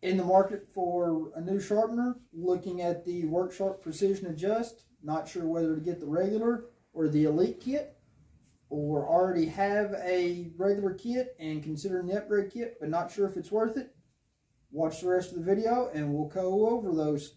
In the market for a new sharpener, looking at the Worksharp Precision Adjust, not sure whether to get the regular or the Elite kit, or already have a regular kit and considering the upgrade kit but not sure if it's worth it, watch the rest of the video and we'll go over those.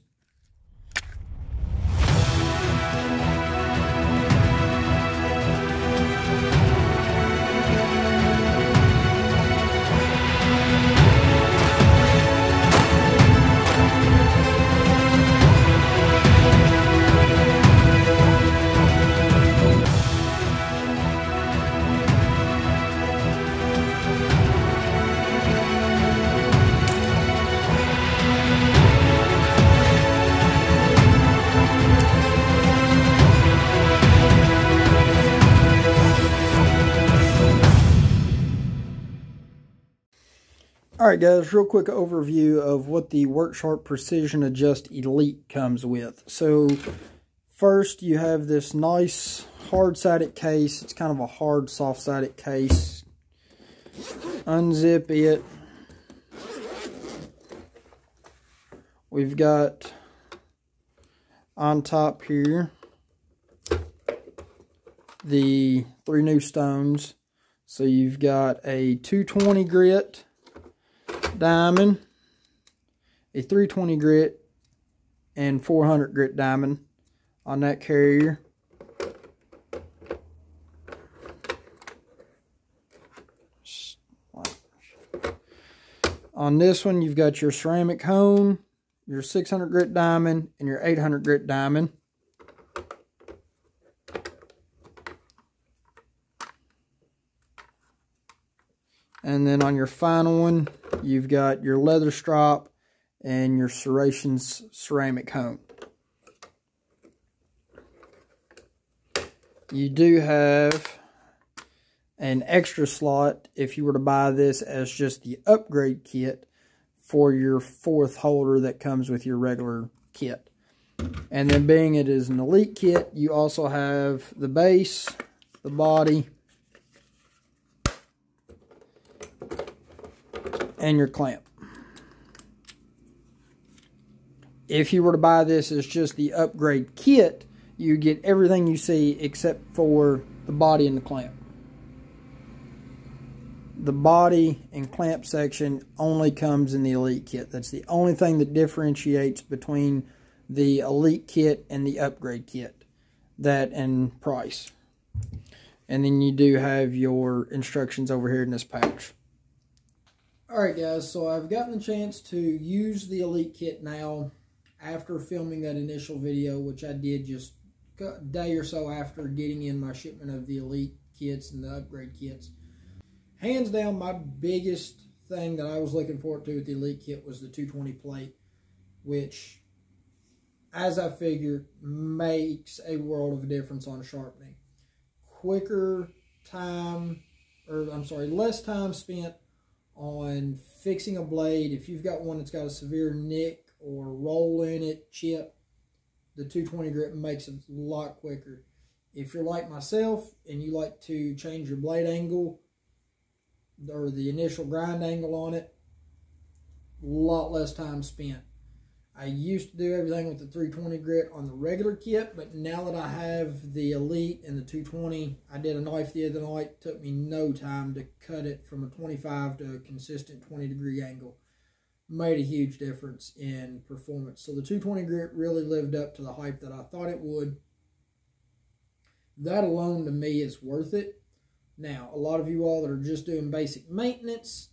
Alright guys, real quick overview of what the Worksharp Precision Adjust Elite comes with. So first you have this nice hard-sided case. It's kind of a hard, soft-sided case. Unzip it. We've got on top here the 3 new stones. So you've got a 220 grit diamond, a 320 grit, and 400 grit diamond on that carrier. On this one, you've got your ceramic hone, your 600 grit diamond, and your 800 grit diamond. And then on your final one, you've got your leather strop and your serrations ceramic hone. You do have an extra slot if you were to buy this as just the upgrade kit for your 4th holder that comes with your regular kit. And then being it is an Elite kit, you also have the base, the body, and your clamp. If you were to buy this as just the upgrade kit, you get everything you see except for the body and the clamp. The body and clamp section only comes in the Elite kit. That's the only thing that differentiates between the Elite kit and the upgrade kit. That and price. And then you do have your instructions over here in this pouch. Alright guys, so I've gotten the chance to use the Elite kit now after filming that initial video, which I did just a day or so after getting in my shipment of the Elite kits and the upgrade kits. Hands down, my biggest thing that I was looking forward to with the Elite kit was the 220 plate, which, as I figured, makes a world of a difference on sharpening. Quicker time, less time spent on fixing a blade. If you've got one that's got a severe nick or roll in it, chip, the 220 grit makes it a lot quicker. If you're like myself and you like to change your blade angle or the initial grind angle on it, a lot less time spent. I used to do everything with the 320 grit on the regular kit, but now that I have the Elite and the 220, I did a knife the other night. It took me no time to cut it from a 25 to a consistent 20-degree angle. Made a huge difference in performance. So the 220 grit really lived up to the hype that I thought it would. That alone to me is worth it. Now, a lot of you all that are just doing basic maintenance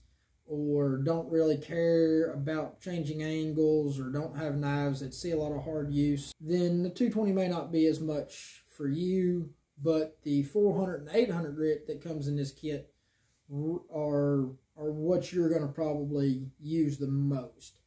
or don't really care about changing angles or don't have knives that see a lot of hard use, then the 220 may not be as much for you, but the 400 and 800 grit that comes in this kit are what you're going to probably use the most.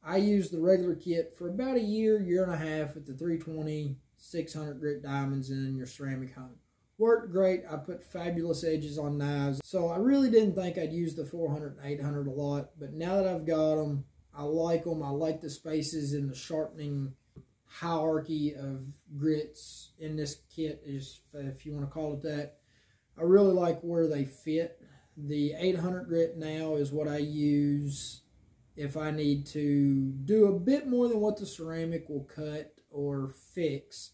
I used the regular kit for about a year and a half with the 320, 600 grit diamonds and your ceramic hone. Worked great. I put fabulous edges on knives. So I really didn't think I'd use the 400 and 800 a lot. But now that I've got them, I like them. I like the spaces in the sharpening hierarchy of grits in this kit, if you want to call it that. I really like where they fit. The 800 grit now is what I use if I need to do a bit more than what the ceramic will cut or fix,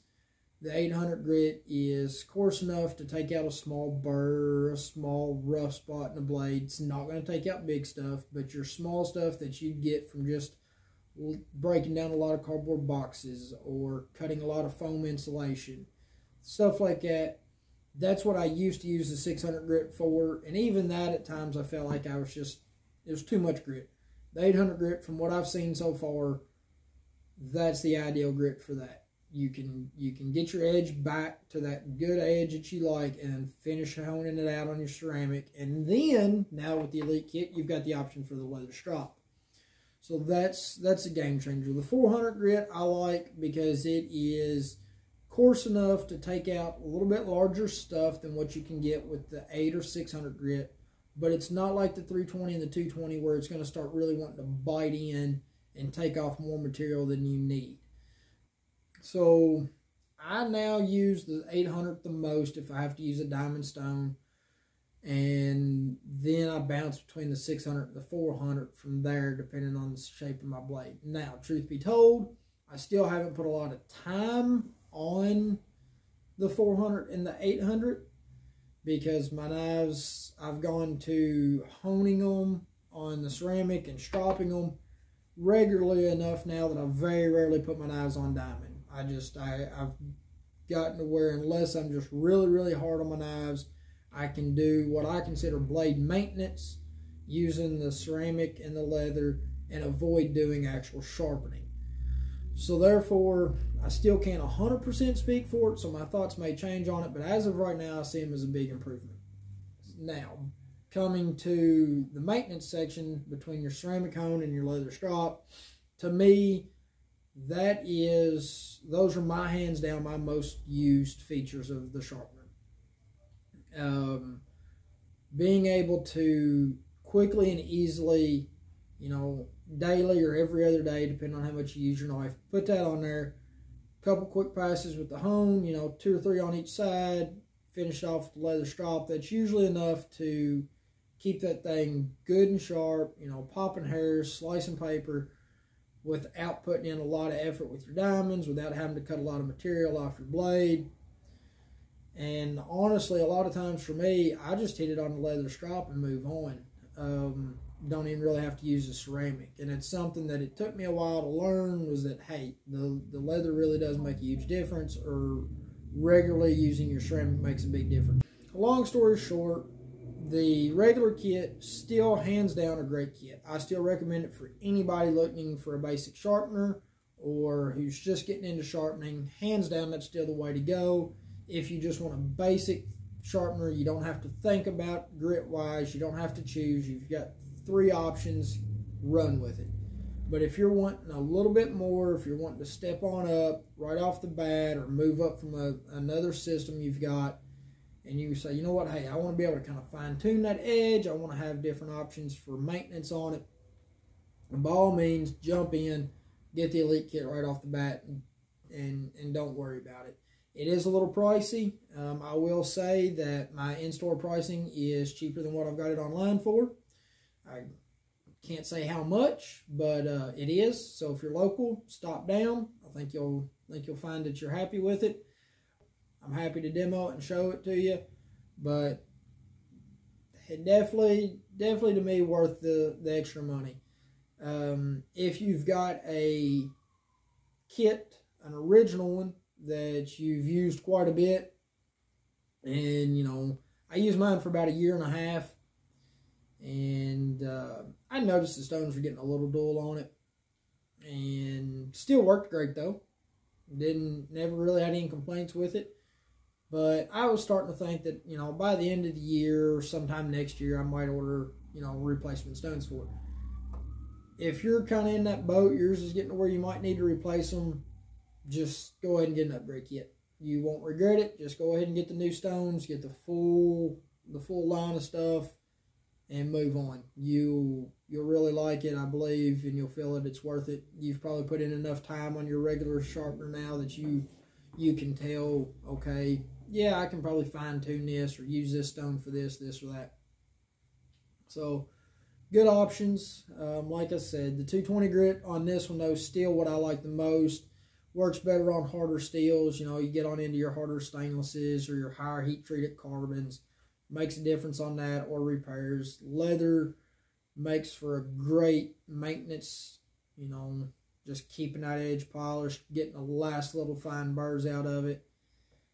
the 800 grit is coarse enough to take out a small burr, a small rough spot in the blade. It's not going to take out big stuff, but your small stuff that you'd get from just breaking down a lot of cardboard boxes or cutting a lot of foam insulation, stuff like that. That's what I used to use the 600 grit for, and even that at times I felt like it was too much grit. The 800 grit, from what I've seen so far, that's the ideal grit for that. You can get your edge back to that good edge that you like and finish honing it out on your ceramic. And then, now with the Elite kit, you've got the option for the leather strop. So that's a game changer. The 400 grit I like because it is coarse enough to take out a little bit larger stuff than what you can get with the 8 or 600 grit. But it's not like the 320 and the 220 where it's going to start really wanting to bite in and take off more material than you need. So I now use the 800 the most if I have to use a diamond stone, and then I bounce between the 600 and the 400 from there depending on the shape of my blade. Now, truth be told, I still haven't put a lot of time on the 400 and the 800 because my knives, I've gone to honing them on the ceramic and stropping them regularly enough now that I very rarely put my knives on diamond. I've gotten to where unless I'm just really, really hard on my knives, I can do what I consider blade maintenance using the ceramic and the leather and avoid doing actual sharpening. So therefore, I still can't 100% speak for it, so my thoughts may change on it, but as of right now, I see them as a big improvement. Now, coming to the maintenance section between your ceramic hone and your leather strop, to me, those are my hands down my most used features of the sharpener. Being able to quickly and easily, daily or every other day, depending on how much you use your knife, put that on there, a couple quick passes with the hone, 2 or 3 on each side, finish it off with the leather strop. That's usually enough to keep that thing good and sharp, popping hairs, slicing paper, without putting in a lot of effort with your diamonds, without having to cut a lot of material off your blade. And honestly, a lot of times for me, I just hit it on the leather strop and move on. Don't even really have to use the ceramic. And it's something that it took me a while to learn, was that, hey, the leather really does make a huge difference, or regularly using your ceramic makes a big difference. Long story short, the regular kit, still hands down a great kit. I still recommend it for anybody looking for a basic sharpener or who's just getting into sharpening. Hands down, that's still the way to go. If you just want a basic sharpener, you don't have to think about grit-wise. You don't have to choose. You've got 3 options. Run with it. But if you're wanting a little bit more, if you're wanting to step on up right off the bat or move up from another system you've got, and you say, you know what, hey, I want to be able to kind of fine-tune that edge. I want to have different options for maintenance on it. And by all means, jump in, get the Elite kit right off the bat, and don't worry about it. It is a little pricey. I will say that my in-store pricing is cheaper than what I've got it online for. I can't say how much, but it is. So if you're local, stop down. I think you'll find that you're happy with it. I'm happy to demo it and show it to you, but it definitely to me worth the extra money. If you've got a kit, an original one that you've used quite a bit, and I used mine for about 1.5 years, and I noticed the stones were getting a little dull on it, and still worked great though. Never really had any complaints with it. But I was starting to think that, by the end of the year or sometime next year, I might order, replacement stones for it. If you're kind of in that boat, yours is getting to where you might need to replace them, just go ahead and get an upgrade kit. You won't regret it. Just go ahead and get the new stones, get the full line of stuff, and move on. You'll really like it, I believe, and you'll feel that it's worth it. You've probably put in enough time on your regular sharpener now that you can tell, okay, yeah, I can probably fine-tune this or use this stone for this or that. So good options. Like I said, the 220 grit on this one, though, is still what I like the most. Works better on harder steels. You know, you get on into your harder stainlesses or your higher heat-treated carbons. Makes a difference on that, or repairs. Leather makes for a great maintenance, you know, just keeping that edge polished, getting the last little fine burrs out of it.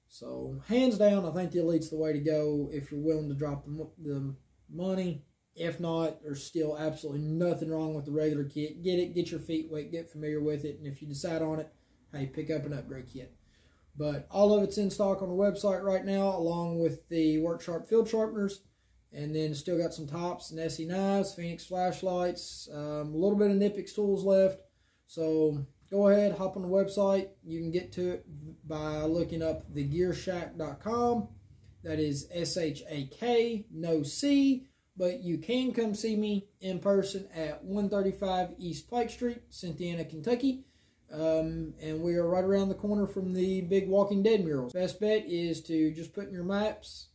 So, hands down, I think the Elite's the way to go if you're willing to drop the money. If not, there's still absolutely nothing wrong with the regular kit. Get it, get your feet wet, get familiar with it, and if you decide on it, hey, pick up an upgrade kit. But all of it's in stock on the website right now, along with the Worksharp field sharpeners. And then still got some tops and SE knives, Phoenix flashlights, a little bit of Nipix tools left. So go ahead, hop on the website. You can get to it by looking up thegearshack.com. That is S-H-A-K, no C. But you can come see me in person at 135 East Pike Street, Cynthiana, Kentucky. And we are right around the corner from the big Walking Dead mural. Best bet is to just put in your maps,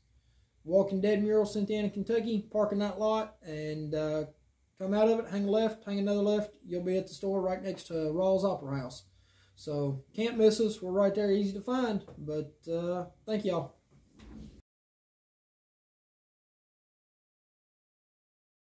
Walking Dead mural, Cynthiana, Kentucky, park in that lot, and come out of it, hang a left, hang another left. You'll be at the store right next to Rawls Opera House. So, can't miss us. We're right there, easy to find. But thank y'all.